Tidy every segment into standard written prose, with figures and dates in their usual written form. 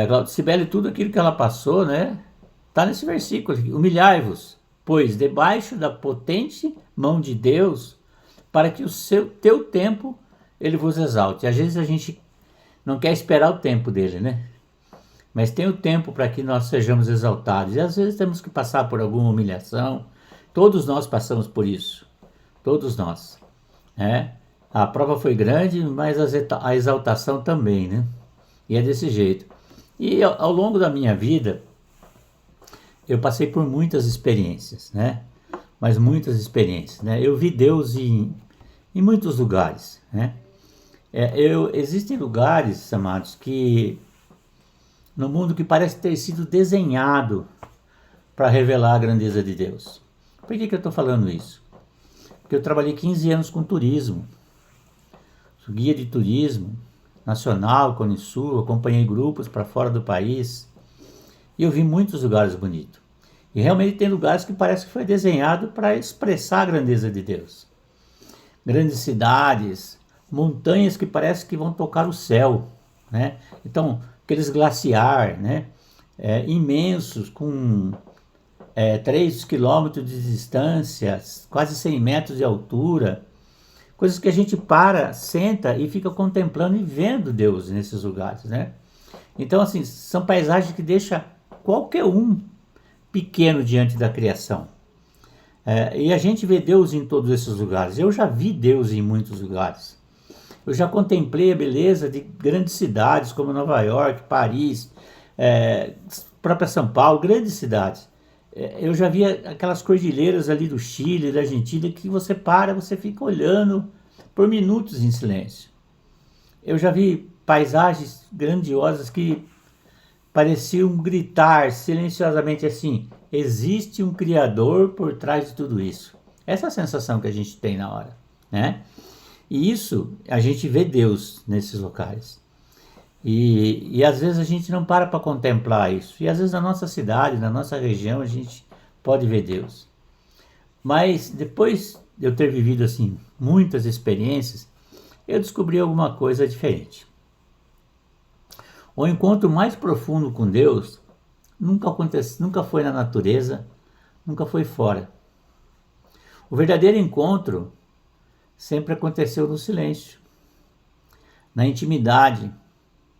Claudicibele, tudo aquilo que ela passou, né? Está nesse versículo aqui. Humilhai-vos, pois, debaixo da potente mão de Deus, para que teu tempo ele vos exalte. Às vezes a gente não quer esperar o tempo dele, né? Mas tem o tempo para que nós sejamos exaltados. E às vezes temos que passar por alguma humilhação. Todos nós passamos por isso. Todos nós. Né? A prova foi grande, mas a exaltação também, né? E é desse jeito. E ao longo da minha vida, eu passei por muitas experiências, né? Mas muitas experiências, né? Eu vi Deus em muitos lugares, né? Existem lugares, amados, que no mundo que parece ter sido desenhado para revelar a grandeza de Deus. Por que eu estou falando isso? Porque eu trabalhei 15 anos com turismo. Sou guia de turismo nacional, Cone Sul, acompanhei grupos para fora do país e eu vi muitos lugares bonitos. E realmente tem lugares que parece que foi desenhado para expressar a grandeza de Deus. Grandes cidades, montanhas que parece que vão tocar o céu, né? Então, aqueles glaciar, né? Imensos, com 3 quilômetros de distância, quase 100 metros de altura, coisas que a gente para, senta e fica contemplando e vendo Deus nesses lugares, né? Então, assim, são paisagens que deixam qualquer um pequeno diante da criação. E a gente vê Deus em todos esses lugares. Eu já vi Deus em muitos lugares. Eu já contemplei a beleza de grandes cidades como Nova York, Paris, própria São Paulo, grandes cidades. Eu já vi aquelas cordilheiras ali do Chile, da Argentina, que você para, você fica olhando por minutos em silêncio. Eu já vi paisagens grandiosas que pareciam gritar silenciosamente assim: existe um Criador por trás de tudo isso. Essa é a sensação que a gente tem na hora, né? E isso, a gente vê Deus nesses locais. E às vezes a gente não para contemplar isso. E às vezes na nossa cidade, na nossa região, a gente pode ver Deus. Mas depois de eu ter vivido assim muitas experiências, eu descobri alguma coisa diferente. O encontro mais profundo com Deus nunca foi na natureza, nunca foi fora. O verdadeiro encontro sempre aconteceu no silêncio, na intimidade,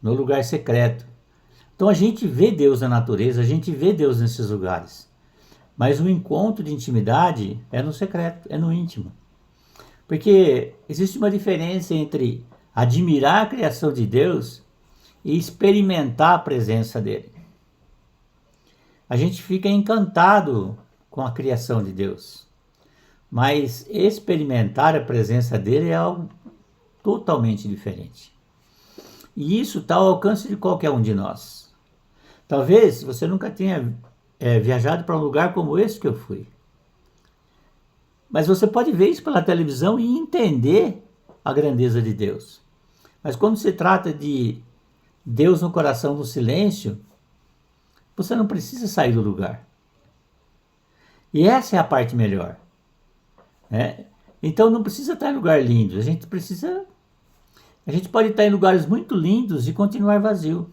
no lugar secreto. Então a gente vê Deus na natureza, a gente vê Deus nesses lugares. Mas o encontro de intimidade é no secreto, é no íntimo. Porque existe uma diferença entre admirar a criação de Deus e experimentar a presença dele. A gente fica encantado com a criação de Deus, mas experimentar a presença dele é algo totalmente diferente. E isso está ao alcance de qualquer um de nós. Talvez você nunca tenha viajado para um lugar como esse que eu fui. Mas você pode ver isso pela televisão e entender a grandeza de Deus. Mas quando se trata de Deus no coração, no silêncio, você não precisa sair do lugar. E essa é a parte melhor. Né? Então não precisa estar em lugar lindo. A gente pode estar em lugares muito lindos e continuar vazio.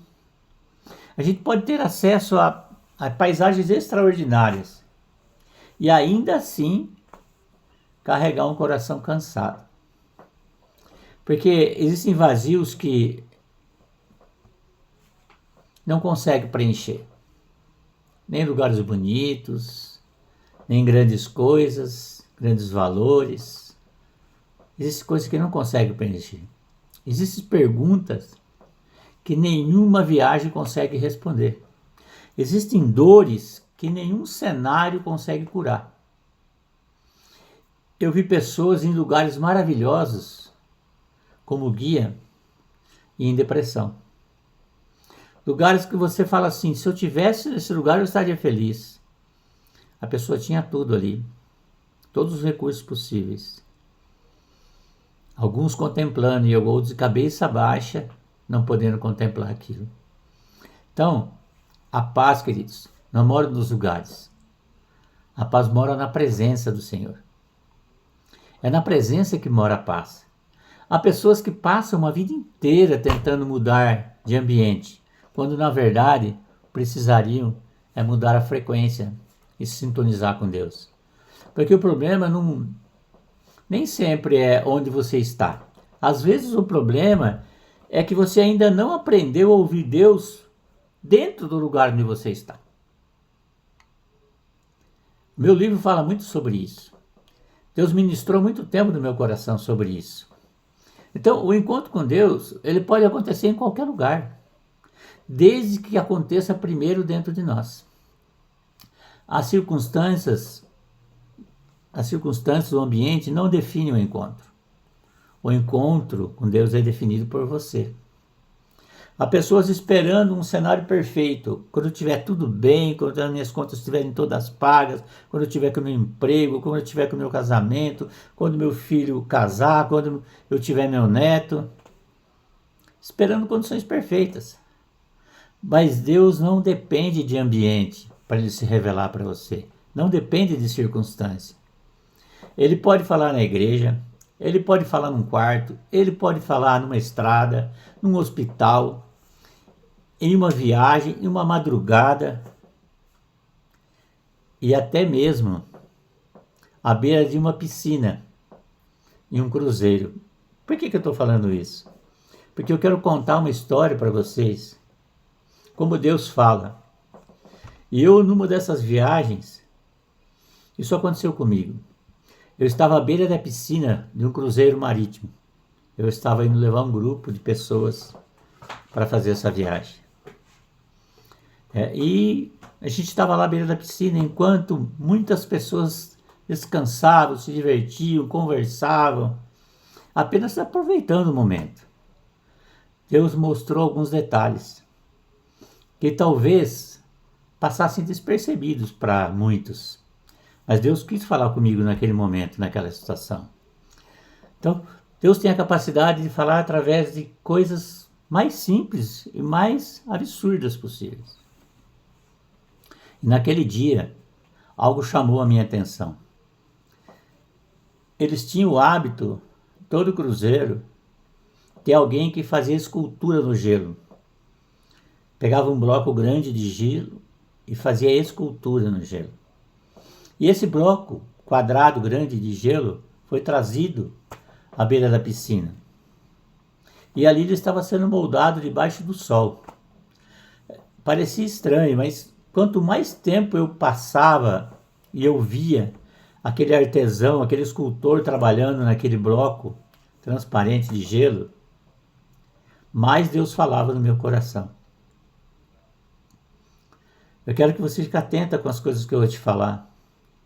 A gente pode ter acesso a paisagens extraordinárias e ainda assim carregar um coração cansado. Porque existem vazios que não conseguem preencher. Nem lugares bonitos, nem grandes coisas, grandes valores. Existem coisas que não conseguem preencher. Existem perguntas que nenhuma viagem consegue responder. Existem dores que nenhum cenário consegue curar. Eu vi pessoas em lugares maravilhosos, como guia, e em depressão. Lugares que você fala assim: se eu tivesse nesse lugar eu estaria feliz. A pessoa tinha tudo ali, todos os recursos possíveis. Alguns contemplando e outros de cabeça baixa, não podendo contemplar aquilo. Então, a paz, queridos, não mora nos lugares. A paz mora na presença do Senhor. É na presença que mora a paz. Há pessoas que passam uma vida inteira tentando mudar de ambiente, quando na verdade precisariam mudar a frequência e se sintonizar com Deus. Porque o problema nem sempre é onde você está. Às vezes o problema é que você ainda não aprendeu a ouvir Deus dentro do lugar onde você está. Meu livro fala muito sobre isso. Deus ministrou muito tempo no meu coração sobre isso. Então, o encontro com Deus, ele pode acontecer em qualquer lugar, desde que aconteça primeiro dentro de nós. As circunstâncias, o ambiente não definem o encontro. O encontro com Deus é definido por você. Há pessoas esperando um cenário perfeito, quando tiver tudo bem, quando as minhas contas estiverem todas pagas, quando eu estiver com o meu emprego, quando eu estiver com o meu casamento, quando meu filho casar, quando eu tiver meu neto, esperando condições perfeitas. Mas Deus não depende de ambiente para ele se revelar para você, não depende de circunstância. Ele pode falar na igreja, ele pode falar num quarto, ele pode falar numa estrada, num hospital, em uma viagem, em uma madrugada e até mesmo à beira de uma piscina, em um cruzeiro. Por que eu estou falando isso? Porque eu quero contar uma história para vocês, como Deus fala. E eu, numa dessas viagens, isso aconteceu comigo. Eu estava à beira da piscina de um cruzeiro marítimo. Eu estava indo levar um grupo de pessoas para fazer essa viagem. E a gente estava lá à beira da piscina, enquanto muitas pessoas descansavam, se divertiam, conversavam, apenas aproveitando o momento. Deus mostrou alguns detalhes que talvez passassem despercebidos para muitos. Mas Deus quis falar comigo naquele momento, naquela situação. Então, Deus tem a capacidade de falar através de coisas mais simples e mais absurdas possíveis. E naquele dia, algo chamou a minha atenção. Eles tinham o hábito, todo cruzeiro, de alguém que fazia escultura no gelo. Pegava um bloco grande de gelo e fazia escultura no gelo. E esse bloco quadrado grande de gelo foi trazido à beira da piscina. E ali ele estava sendo moldado debaixo do sol. Parecia estranho, mas quanto mais tempo eu passava e eu via aquele artesão, aquele escultor trabalhando naquele bloco transparente de gelo, mais Deus falava no meu coração. Eu quero que você fique atenta com as coisas que eu vou te falar.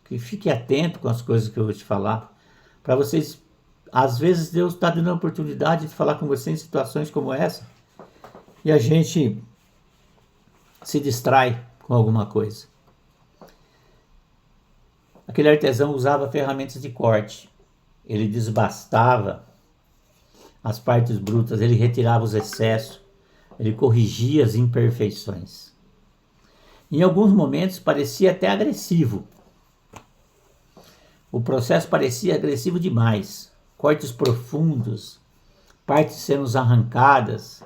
Que fique atento com as coisas que eu vou te falar. Para vocês, às vezes Deus está dando a oportunidade de falar com você em situações como essa. E a gente se distrai com alguma coisa. Aquele artesão usava ferramentas de corte. Ele desbastava as partes brutas, ele retirava os excessos, ele corrigia as imperfeições. Em alguns momentos parecia até agressivo. O processo parecia agressivo demais. Cortes profundos, partes sendo arrancadas,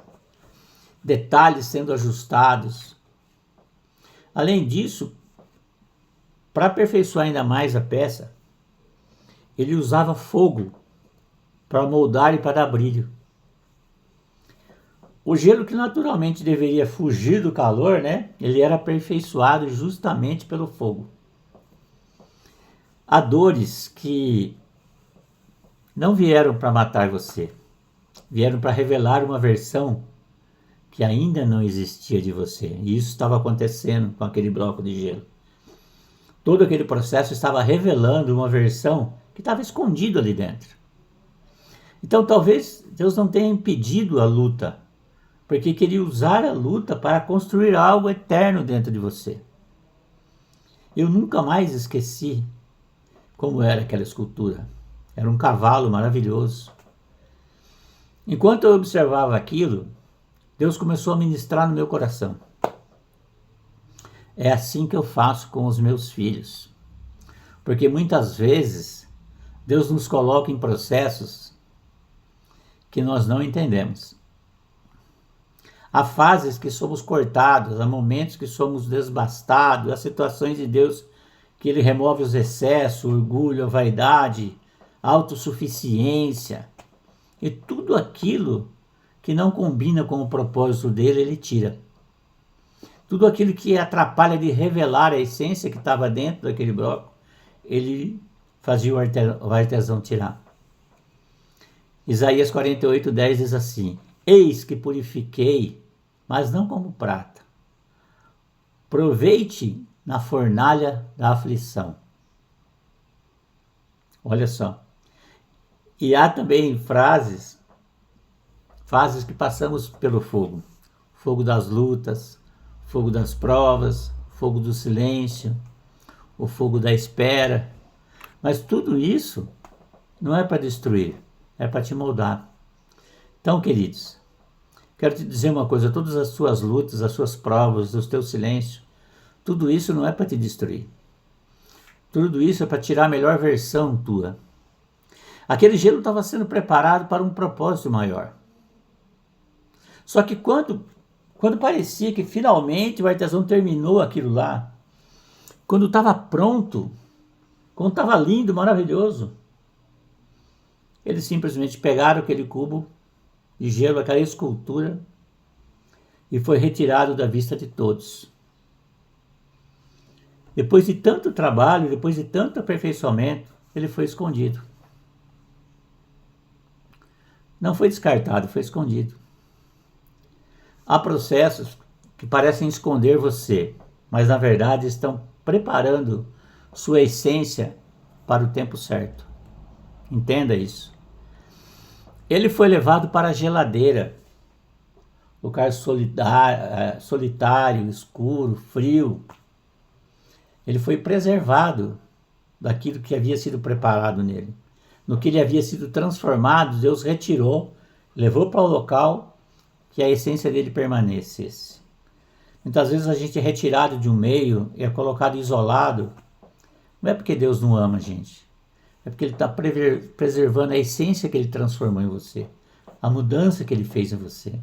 detalhes sendo ajustados. Além disso, para aperfeiçoar ainda mais a peça, ele usava fogo para moldar e para dar brilho. O gelo, que naturalmente deveria fugir do calor, ele era aperfeiçoado justamente pelo fogo. Há dores que não vieram para matar você, vieram para revelar uma versão que ainda não existia de você. E isso estava acontecendo com aquele bloco de gelo. Todo aquele processo estava revelando uma versão que estava escondida ali dentro. Então talvez Deus não tenha impedido a luta, porque queria usar a luta para construir algo eterno dentro de você. Eu nunca mais esqueci como era aquela escultura. Era um cavalo maravilhoso. Enquanto eu observava aquilo, Deus começou a ministrar no meu coração. É assim que eu faço com os meus filhos. Porque muitas vezes Deus nos coloca em processos que nós não entendemos. Há fases que somos cortados, há momentos que somos desbastados, há situações de Deus que Ele remove os excessos, o orgulho, a vaidade, a autossuficiência. E tudo aquilo que não combina com o propósito dele, Ele tira. Tudo aquilo que atrapalha de revelar a essência que estava dentro daquele bloco, Ele fazia o artesão tirar. Isaías 48:10 diz assim: Eis que purifiquei, mas não como prata. Provei-te na fornalha da aflição. Olha só. E há também fases que passamos pelo fogo. Fogo das lutas, fogo das provas, fogo do silêncio, o fogo da espera. Mas tudo isso não é para destruir, é para te moldar. Então, queridos, quero te dizer uma coisa: todas as suas lutas, as suas provas, os teus silêncios, tudo isso não é para te destruir. Tudo isso é para tirar a melhor versão tua. Aquele gelo estava sendo preparado para um propósito maior. Só que quando parecia que finalmente o artesão terminou aquilo lá, quando estava pronto, quando estava lindo, maravilhoso, eles simplesmente pegaram aquele cubo de gelo, aquela escultura, e foi retirado da vista de todos. Depois de tanto trabalho, depois de tanto aperfeiçoamento, ele foi escondido. Não foi descartado, foi escondido. Há processos que parecem esconder você, mas na verdade estão preparando sua essência para o tempo certo. Entenda isso. Ele foi levado para a geladeira, lugar solitário, escuro, frio. Ele foi preservado daquilo que havia sido preparado nele. No que ele havia sido transformado, Deus retirou, levou para o local que a essência dele permanecesse. Muitas vezes a gente é retirado de um meio e é colocado isolado. Não é porque Deus não ama a gente. É porque Ele está preservando a essência que Ele transformou em você. A mudança que Ele fez em você.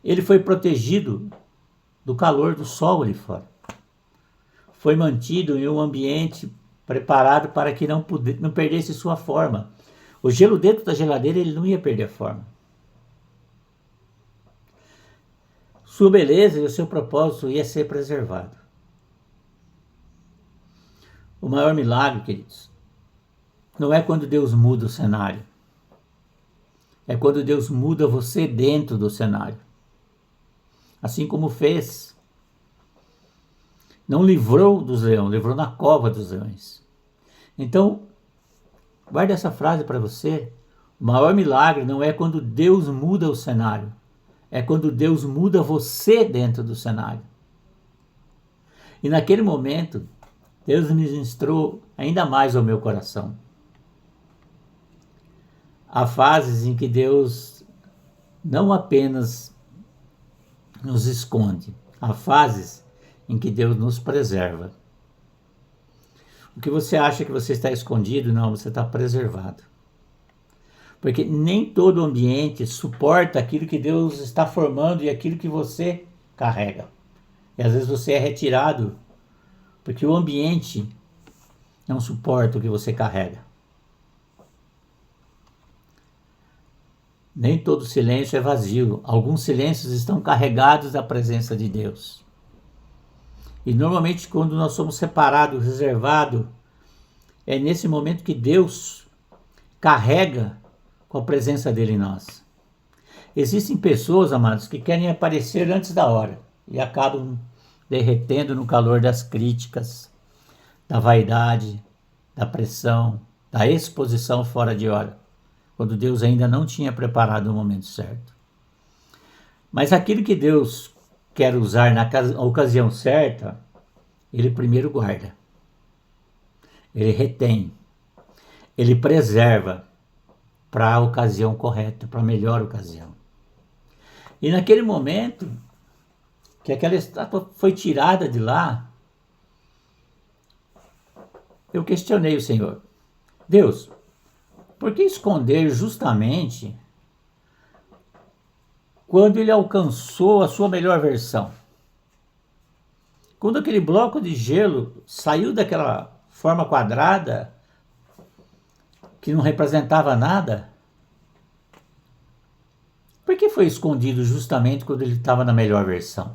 Ele foi protegido do calor do sol ali fora. Foi mantido em um ambiente preparado para que não perdesse sua forma. O gelo dentro da geladeira, ele não ia perder a forma. Sua beleza e o seu propósito ia ser preservado. O maior milagre, queridos, não é quando Deus muda o cenário. É quando Deus muda você dentro do cenário. Assim como fez. Não livrou dos leões, livrou na cova dos leões. Então, guarde essa frase para você. O maior milagre não é quando Deus muda o cenário. É quando Deus muda você dentro do cenário. E naquele momento, Deus ministrou ainda mais ao meu coração. Há fases em que Deus não apenas nos esconde, há fases em que Deus nos preserva. O que você acha que você está escondido, não, você está preservado. Porque nem todo ambiente suporta aquilo que Deus está formando e aquilo que você carrega. E às vezes você é retirado porque o ambiente não suporta o que você carrega. Nem todo silêncio é vazio. Alguns silêncios estão carregados da presença de Deus. E normalmente quando nós somos separados, reservados, é nesse momento que Deus carrega com a presença dele em nós. Existem pessoas, amados, que querem aparecer antes da hora e acabam derretendo no calor das críticas, da vaidade, da pressão, da exposição fora de hora, quando Deus ainda não tinha preparado o momento certo. Mas aquilo que Deus quer usar na ocasião certa, Ele primeiro guarda, Ele retém, Ele preserva para a ocasião correta, para a melhor ocasião. E naquele momento que aquela estátua foi tirada de lá, eu questionei o Senhor. Deus, por que esconder justamente quando ele alcançou a sua melhor versão. Quando aquele bloco de gelo saiu daquela forma quadrada, que não representava nada, por que foi escondido justamente quando ele estava na melhor versão?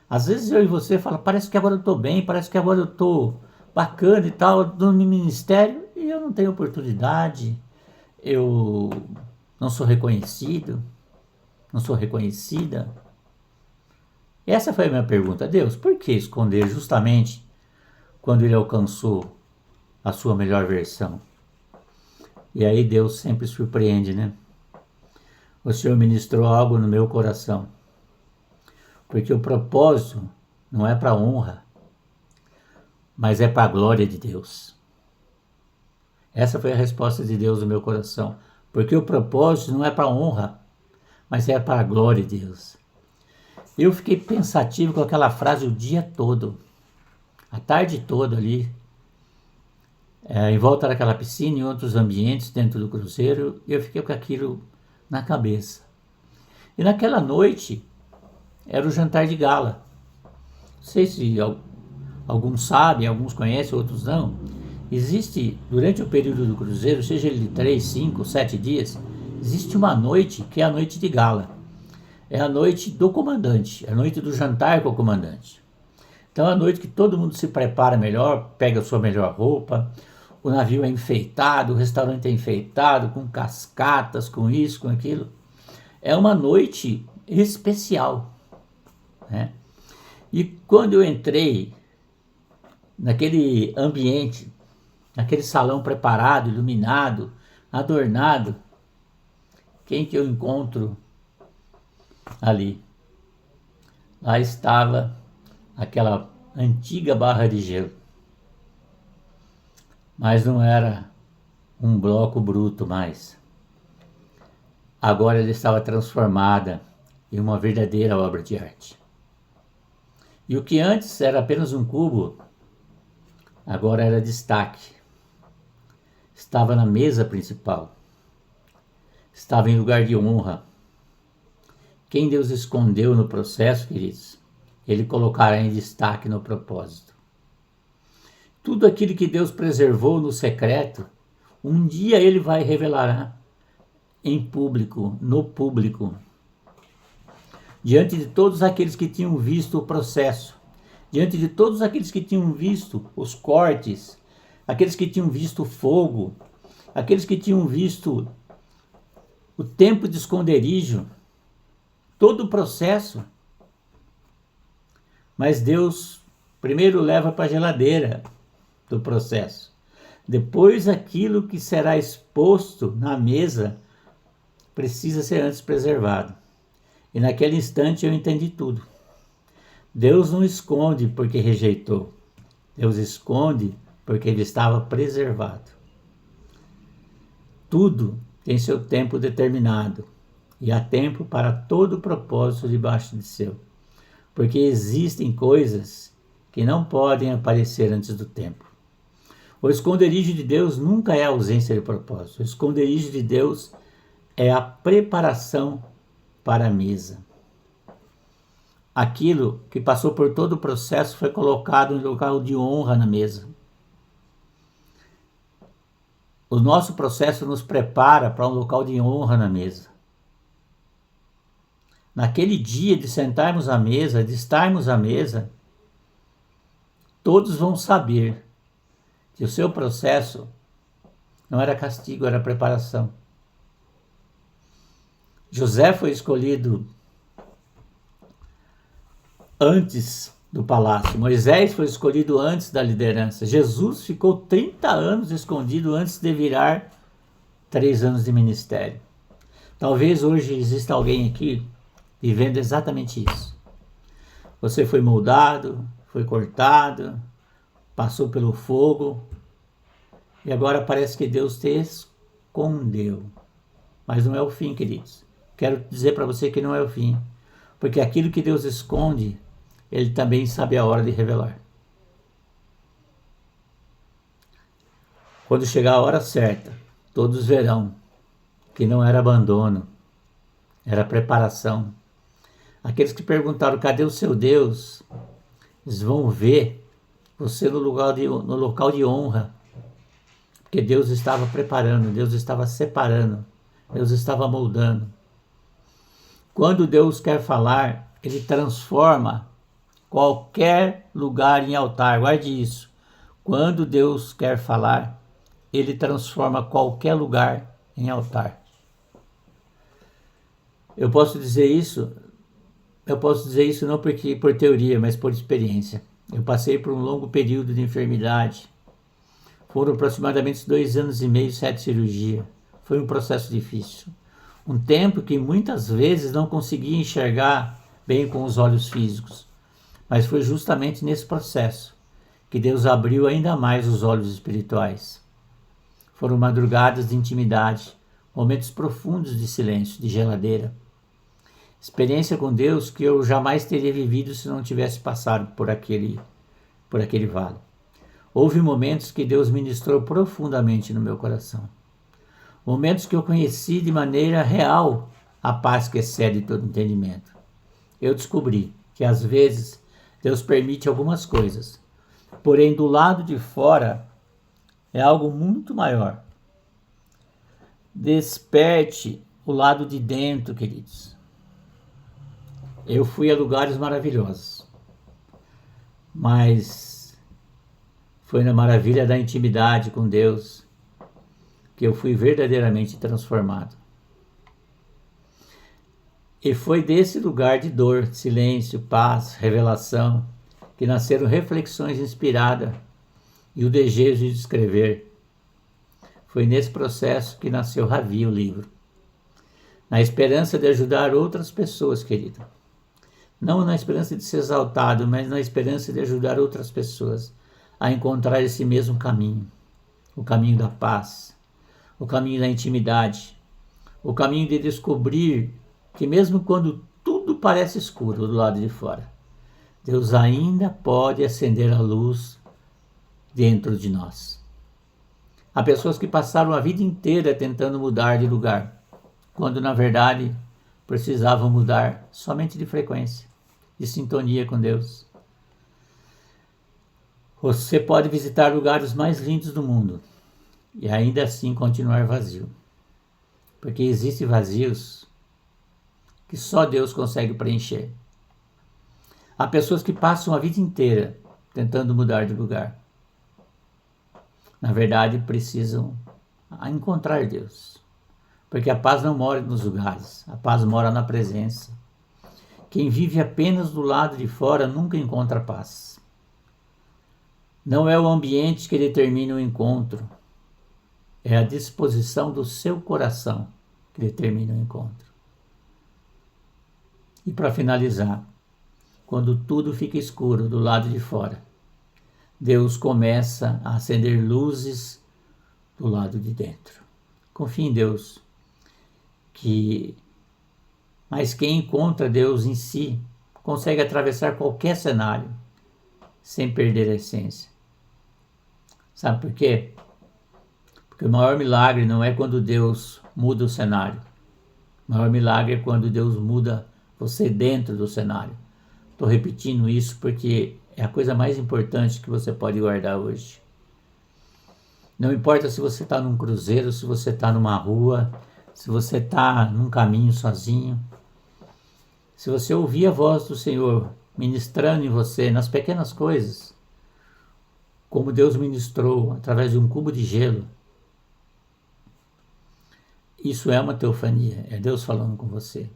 Às vezes eu e você fala, parece que agora eu estou bem, parece que agora eu estou bacana e tal, no ministério, e eu não tenho oportunidade, eu não sou reconhecido, não sou reconhecida. Essa foi a minha pergunta. Deus, por que esconder justamente quando ele alcançou a sua melhor versão? E aí Deus sempre surpreende, né? O Senhor ministrou algo no meu coração. Porque o propósito não é para honra, mas é para a glória de Deus. Essa foi a resposta de Deus no meu coração. Porque o propósito não é para honra, mas é para a glória de Deus. Eu fiquei pensativo com aquela frase o dia todo, a tarde toda ali, em volta daquela piscina, em outros ambientes dentro do cruzeiro, e eu fiquei com aquilo na cabeça. E naquela noite, era o jantar de gala. Não sei se alguns sabem, alguns conhecem, outros não. Existe, durante o período do cruzeiro, seja ele de 3, 5, 7 dias, existe uma noite que é a noite de gala. É a noite do comandante, é a noite do jantar com o comandante. Então é a noite que todo mundo se prepara melhor, pega a sua melhor roupa, o navio é enfeitado, o restaurante é enfeitado, com cascatas, com isso, com aquilo. É uma noite especial, né? E quando eu entrei naquele ambiente, naquele salão preparado, iluminado, adornado, quem que eu encontro ali? Lá estava aquela antiga barra de gelo. Mas não era um bloco bruto mais. Agora ela estava transformada em uma verdadeira obra de arte. E o que antes era apenas um cubo, agora era destaque. Estava na mesa principal. Estava em lugar de honra. Quem Deus escondeu no processo, queridos, Ele colocará em destaque no propósito. Tudo aquilo que Deus preservou no secreto, um dia Ele vai revelar em público, no público, diante de todos aqueles que tinham visto o processo, diante de todos aqueles que tinham visto os cortes, aqueles que tinham visto o fogo, aqueles que tinham visto o tempo de esconderijo, todo o processo. Mas Deus primeiro leva para a geladeira do processo. Depois aquilo que será exposto na mesa precisa ser antes preservado. E naquele instante eu entendi tudo. Deus não esconde porque rejeitou. Deus esconde porque ele estava preservado. Tudo tem seu tempo determinado. E há tempo para todo propósito debaixo de céu. Porque existem coisas que não podem aparecer antes do tempo. O esconderijo de Deus nunca é a ausência de propósito. O esconderijo de Deus é a preparação para a mesa. Aquilo que passou por todo o processo foi colocado em local de honra na mesa. O nosso processo nos prepara para um local de honra na mesa. Naquele dia de sentarmos à mesa, de estarmos à mesa, todos vão saber que o seu processo não era castigo, era preparação. José foi escolhido antes do palácio. Moisés foi escolhido antes da liderança. Jesus ficou 30 anos escondido antes de virar 3 anos de ministério. Talvez hoje exista alguém aqui vivendo exatamente isso. Você foi moldado, foi cortado, passou pelo fogo e agora parece que Deus te escondeu. Mas não é o fim, queridos. Quero dizer para você que não é o fim. Porque aquilo que Deus esconde, Ele também sabe a hora de revelar. Quando chegar a hora certa, todos verão que não era abandono, era preparação. Aqueles que perguntaram, cadê o seu Deus? Eles vão ver você no local de honra. Porque Deus estava preparando, Deus estava separando, Deus estava moldando. Quando Deus quer falar, Ele transforma qualquer lugar em altar. Guarde isso. Quando Deus quer falar, Ele transforma qualquer lugar em altar. Eu posso dizer isso não porque por teoria, mas por experiência. Eu passei por um longo período de enfermidade. Foram aproximadamente 2 anos e meio, 7 cirurgias. Foi um processo difícil. Um tempo que muitas vezes não conseguia enxergar bem com os olhos físicos. Mas foi justamente nesse processo que Deus abriu ainda mais os olhos espirituais. Foram madrugadas de intimidade, momentos profundos de silêncio, de geladeira. Experiência com Deus que eu jamais teria vivido se não tivesse passado por aquele vale. Houve momentos que Deus ministrou profundamente no meu coração. Momentos que eu conheci de maneira real a paz que excede todo entendimento. Eu descobri que às vezes Deus permite algumas coisas, porém do lado de fora é algo muito maior. Desperte o lado de dentro, queridos. Eu fui a lugares maravilhosos, mas foi na maravilha da intimidade com Deus que eu fui verdadeiramente transformado. E foi desse lugar de dor, silêncio, paz, revelação, que nasceram reflexões inspiradas e o desejo de escrever. Foi nesse processo que nasceu Ravi, o livro. Na esperança de ajudar outras pessoas, querido. Não na esperança de ser exaltado, mas na esperança de ajudar outras pessoas a encontrar esse mesmo caminho. O caminho da paz, o caminho da intimidade, o caminho de descobrir que mesmo quando tudo parece escuro do lado de fora, Deus ainda pode acender a luz dentro de nós. Há pessoas que passaram a vida inteira tentando mudar de lugar, quando na verdade precisavam mudar somente de frequência, de sintonia com Deus. Você pode visitar lugares mais lindos do mundo e ainda assim continuar vazio, porque existem vazios que só Deus consegue preencher. Há pessoas que passam a vida inteira tentando mudar de lugar. Na verdade, precisam encontrar Deus. Porque a paz não mora nos lugares, a paz mora na presença. Quem vive apenas do lado de fora nunca encontra paz. Não é o ambiente que determina o encontro, é a disposição do seu coração que determina o encontro. E para finalizar, quando tudo fica escuro do lado de fora, Deus começa a acender luzes do lado de dentro. Confie em Deus, mas quem encontra Deus em si consegue atravessar qualquer cenário sem perder a essência. Sabe por quê? Porque o maior milagre não é quando Deus muda o cenário. O maior milagre é quando Deus muda você dentro do cenário. Estou repetindo isso porque é a coisa mais importante que você pode guardar hoje. Não importa se você está num cruzeiro, se você está numa rua, se você está num caminho sozinho. Se você ouvir a voz do Senhor ministrando em você nas pequenas coisas, como Deus ministrou através de um cubo de gelo, isso é uma teofania, é Deus falando com você.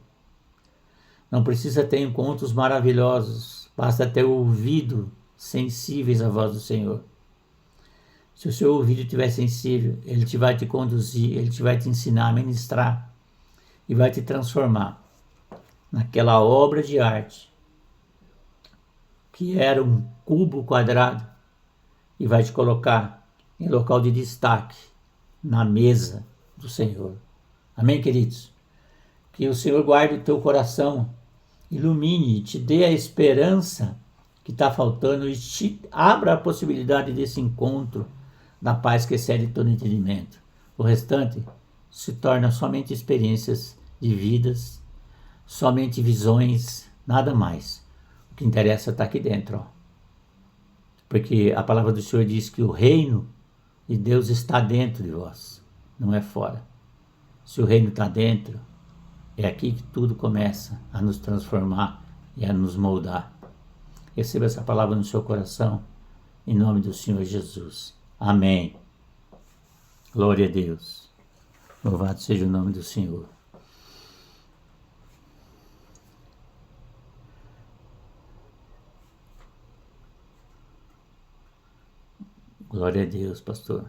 Não precisa ter encontros maravilhosos, basta ter ouvido sensíveis à voz do Senhor. Se o seu ouvido estiver sensível, Ele vai te conduzir, Ele vai te ensinar a ministrar e vai te transformar naquela obra de arte que era um cubo quadrado e vai te colocar em local de destaque na mesa do Senhor. Amém, queridos? Que o Senhor guarde o teu coração, ilumine, te dê a esperança que está faltando e te abra a possibilidade desse encontro da paz que excede todo entendimento. O restante se torna somente experiências de vidas somente visões, nada mais. O que interessa está aqui dentro, ó. Porque a palavra do Senhor diz que o reino de Deus está dentro de vós, não é fora. Se o reino está dentro, é aqui que tudo começa a nos transformar e a nos moldar. Receba essa palavra no seu coração, em nome do Senhor Jesus. Amém. Glória a Deus. Louvado seja o nome do Senhor. Glória a Deus, pastor.